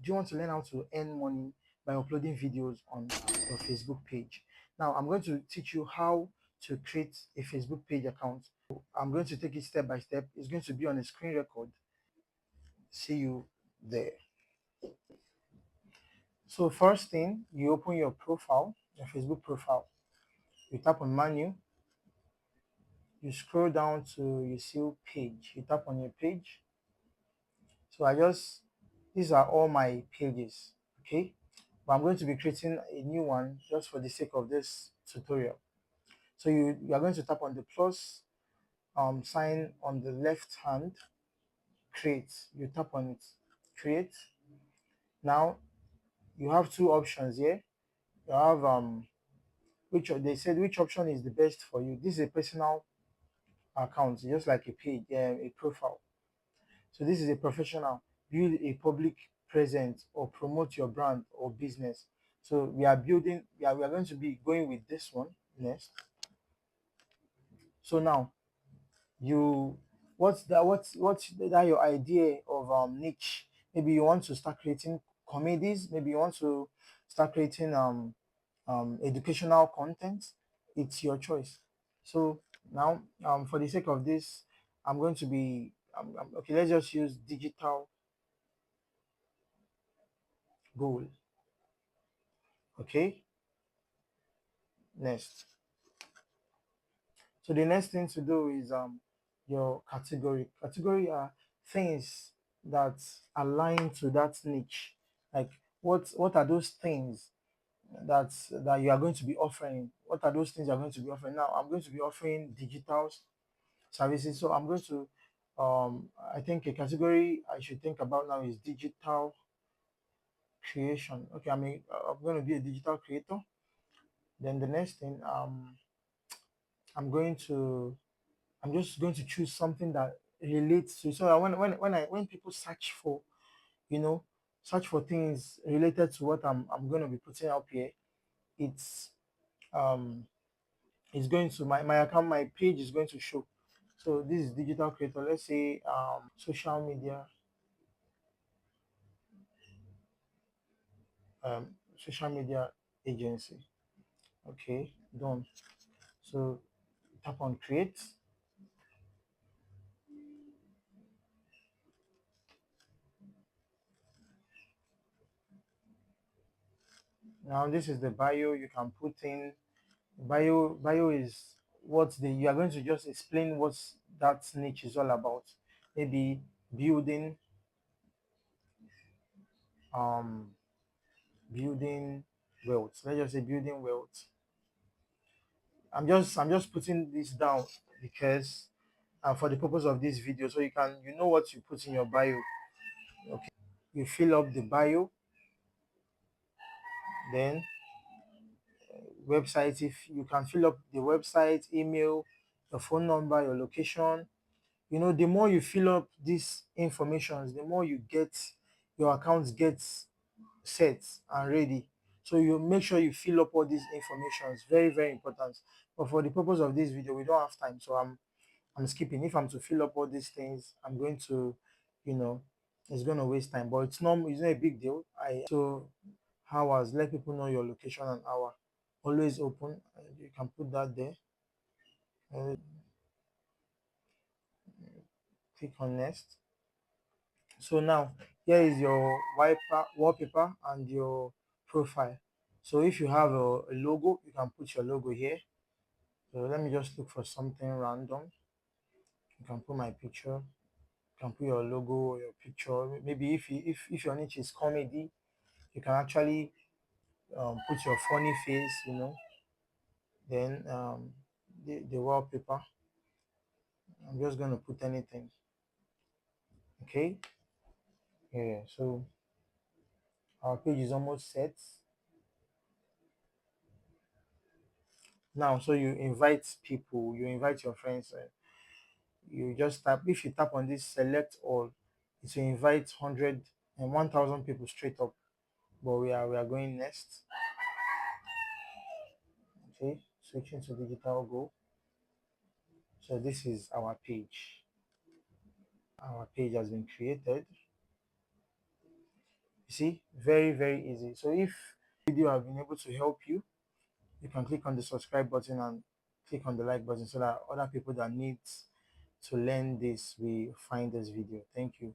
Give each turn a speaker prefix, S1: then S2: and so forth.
S1: you want to learn how to earn money by uploading videos on your Facebook page? Now, I'm going to teach you how to create a Facebook page account. I'm going to take it step by step. It's going to be on a screen record. See you there. So first thing, you open your profile, your Facebook profile. You tap on menu. You scroll down to you see page. You tap on your page. So these are all my pages. Okay. But I'm going to be creating a new one just for the sake of this tutorial. So you are going to tap on the plus sign on the left hand, create. You tap on it, create. Now you have two options here. You have they said which option is the best for you. This is a personal account, just like a page, a profile. So this is a professional. Build a public presence or promote your brand or business. So we are building. We are going to be going with this one next. So now you what's that your idea of niche? Maybe you want to start creating comedies. Maybe you want to start creating educational content. It's your choice. So now for the sake of this, I'm going to be okay. Let's just use digital goal. Okay, next. So the next thing to do is your category. Category are things that align to that niche. Like what are those things that you are going to be offering? What are those things you are going to be offering? Now I'm going to be offering digital services. So I'm going to I think a category I should think about now is digital creation. Okay, I mean I'm going to be a digital creator. Then the next thing I'm going to I'm just going to choose something that relates to, so that when people search for, you know, search for things related to what I'm going to be putting up here, it's um it's going to my account, my page is going to show. So this is digital creator. Let's say um social media agency. Okay, done. So tap on create. Now this is the bio. You can put in bio is what the you are going to just explain what that niche is all about. Maybe building um building wealth. Let's just say building wealth. I'm just putting this down because for the purpose of this video, so you know what you put in your bio. Okay, you fill up the bio, then website. If you can fill up the website, email, your phone number, your location. You know, the more you fill up these informations, the more you get your account gets set and ready. So you make sure you fill up all these informations. Very, very important. But for the purpose of this video, we don't have time, so I'm skipping. If I'm to fill up all these things, I'm going to, you know, it's going to waste time. But it's not a big deal. I so hours. Let people know your location and hour. Always open. You can put that there. Click on next. So now here is your wallpaper and your profile. So if you have a logo, you can put your logo here. So let me just look for something random. You can put my picture. You can put your logo, your picture. Maybe if your niche is comedy, you can actually put your funny face. Then the wallpaper. I'm just going to put anything. Okay. Yeah. So our page is almost set. Now, so you invite people, you invite your friends. You just tap, if you tap on this select all, it will invite 100 and 1,000 people straight up. But we are going next. Okay, switching to digital go. So this is our page. Our page has been created. You see, very, very easy. So if video have been able to help you, you can click on the subscribe button and click on the like button so that other people that need to learn this will find this video. Thank you.